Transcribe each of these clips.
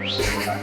は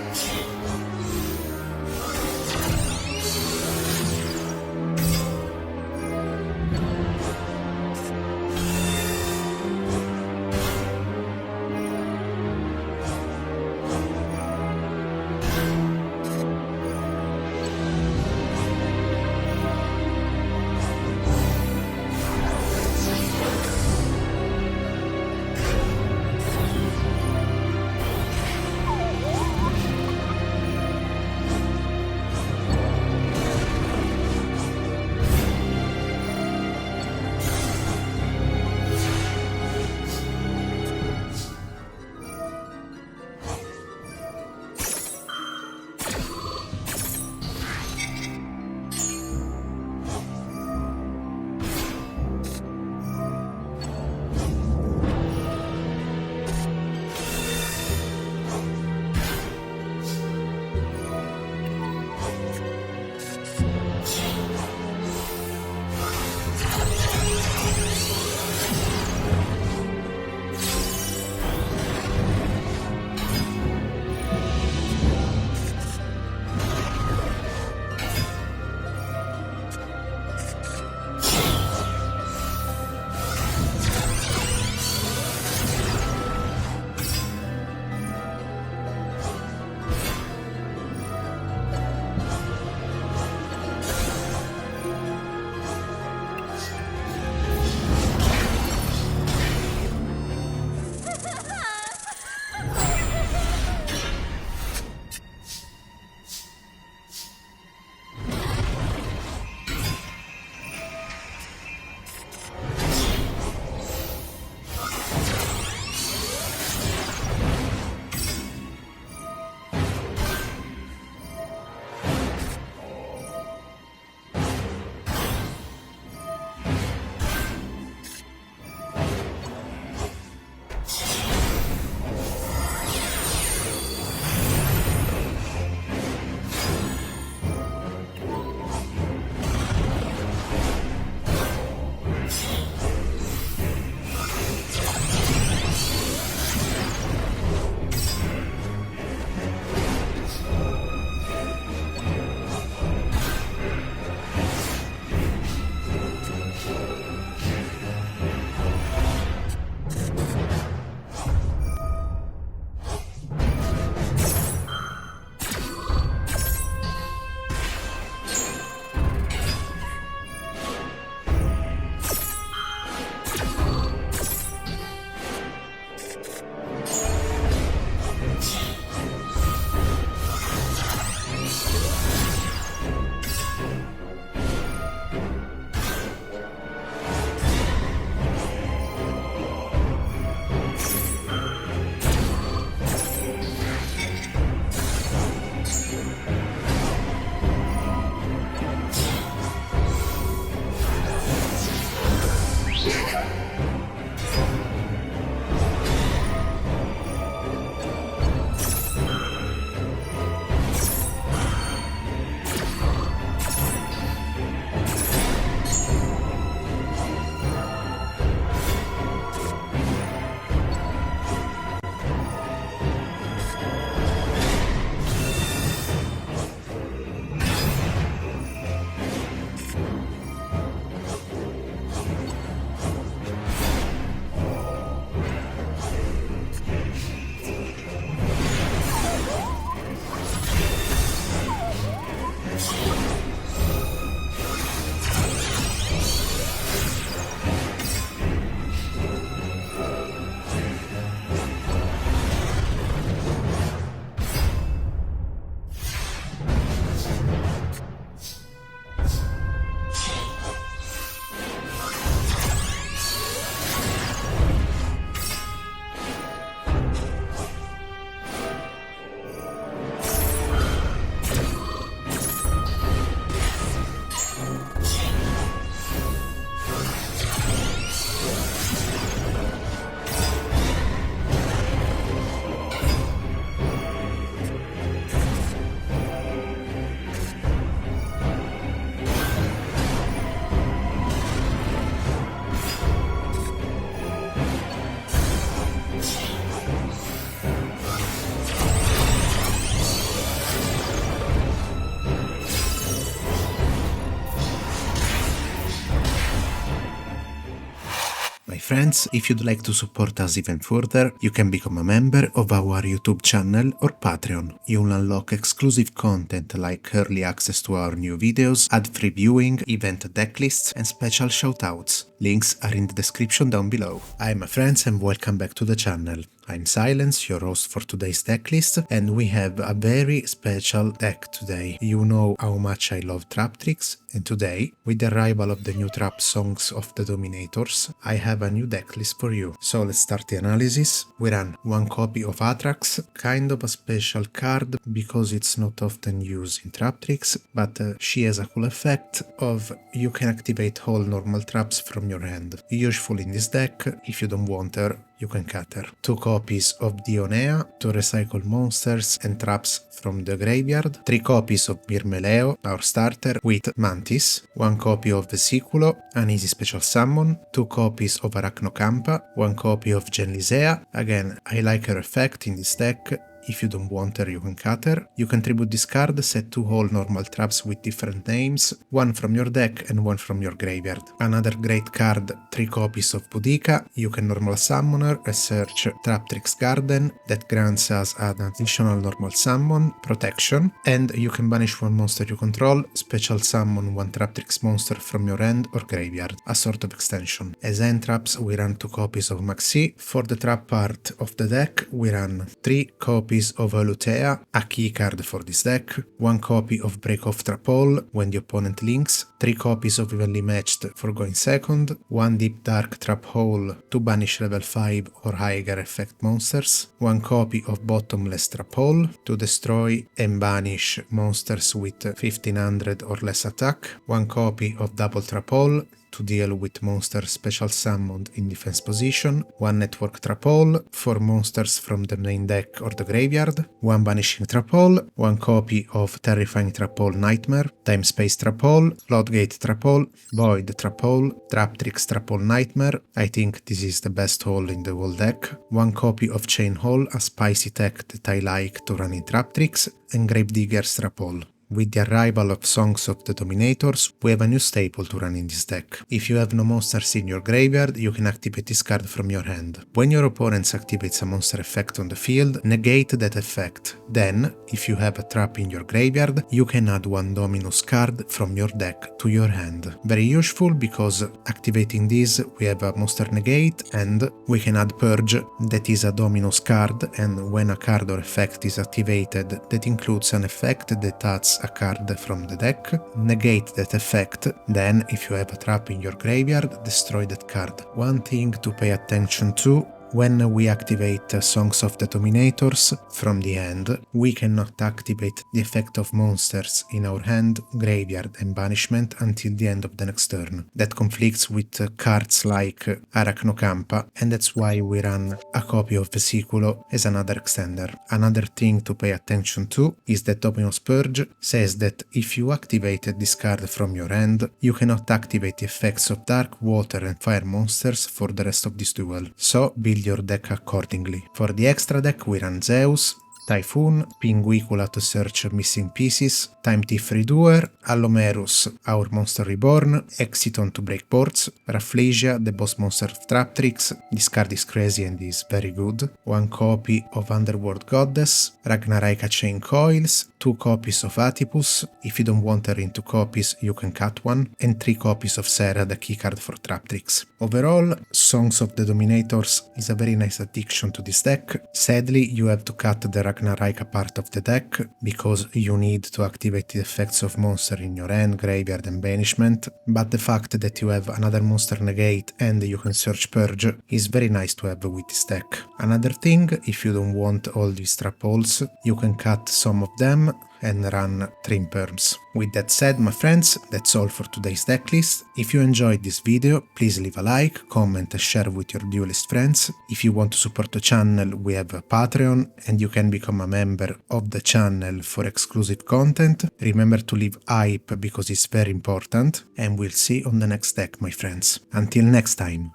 friends, if you'd like to support us even further, you can become a member of our YouTube channel or Patreon. You'll unlock exclusive content like early access to our new videos, ad-free viewing, event decklists, and special shoutouts. Links are in the description down below. Hi my friends and welcome back to the channel. I'm Silence, your host for today's decklist, and we have a very special deck today. You know how much I love Traptrix, and today, with the arrival of the new trap songs of the Dominators, I have a new decklist for you. So let's start the analysis. We run one copy of Atrax, kind of a special card because it's not often used in Traptrix, but she has a cool effect of you can activate whole normal traps from your hand. Useful in this deck. If you don't want her, you can cut her. Two copies of Dionea to recycle monsters and traps from the graveyard. Three copies of Mirmeleo, our starter, with Mantis. One copy of Vesiculo, an easy special summon. Two copies of Arachnocampa. One copy of Genlisea. Again, I like her effect in this deck. If you don't want her, you can cut her. You can tribute this card, set two whole normal traps with different names, one from your deck and one from your graveyard. Another great card, three copies of Boudica. You can normal summon her and search Traptrix Garden. That grants us an additional normal summon, protection, and you can banish one monster you control, special summon one Traptrix monster from your hand or graveyard, a sort of extension. As end traps, we run two copies of Maxi. For the trap part of the deck, we run three copies of Elutea, a key card for this deck, one copy of Break Off Trapole when the opponent links, three copies of Evenly Matched for going second, one Deep Dark Trap Hole to banish level 5 or higher effect monsters, one copy of Bottomless Trapole to destroy and banish monsters with 1500 or less attack, one copy of Double Trapole to deal with monsters special summoned in defense position, one Network Trapole for monsters from the main deck or the graveyard, one Banishing Trapole, one copy of Terrifying Trapole Nightmare, Time Space Trapole, Floodgate Trapole, Void Trapole, Traptrix Trapole Nightmare. I think this is the best hole in the whole deck, one copy of Chain Hole, a spicy tech that I like to run in Traptrix, and Gravedigger's Trapole. With the arrival of Songs of the Dominators, we have a new staple to run in this deck. If you have no monsters in your graveyard, you can activate this card from your hand. When your opponent activates a monster effect on the field, negate that effect. Then, if you have a trap in your graveyard, you can add one Dominus card from your deck to your hand. Very useful because activating this, we have a monster negate and we can add Purge, that is a Dominus card, and when a card or effect is activated that includes an effect that adds a card from the deck, negate that effect, then if you have a trap in your graveyard, destroy that card. One thing to pay attention to: when we activate Songs of the Dominators from the hand, we cannot activate the effect of monsters in our hand, graveyard and banishment until the end of the next turn. That conflicts with cards like Arachnocampa, and that's why we run a copy of Vesiculo as another extender. Another thing to pay attention to is that Dominus Purge says that if you activated this card from your hand, you cannot activate the effects of dark, water and fire monsters for the rest of this duel. So build your deck accordingly. For the extra deck we run Zeus, Typhoon, Pinguicula to search missing pieces, Time Thief Redoer, Allomerus, our monster reborn, Exiton to break boards, Rafflesia, the boss monster of Traptrix. This card is crazy and is very good. One copy of Underworld Goddess, Ragnarika Chain Coils, two copies of Atipus. If you don't want her in two copies, you can cut one, and three copies of Serra, the keycard for Traptrix. Overall, Songs of the Dominators is a very nice addition to this deck. Sadly, you have to cut the Ragnarika part of the deck, because you need to activate the effects of monster in your hand, graveyard and banishment, but the fact that you have another monster negate and you can search Purge is very nice to have with this deck. Another thing, if you don't want all these trap holes, you can cut some of them and run trim perms. With that said, my friends, that's all for today's decklist. If you enjoyed this video, please leave a like, comment and share with your duelist friends. If you want to support the channel, we have a Patreon and you can become a member of the channel for exclusive content. Remember to leave hype because it's very important, and we'll see you on the next deck, my friends. Until next time.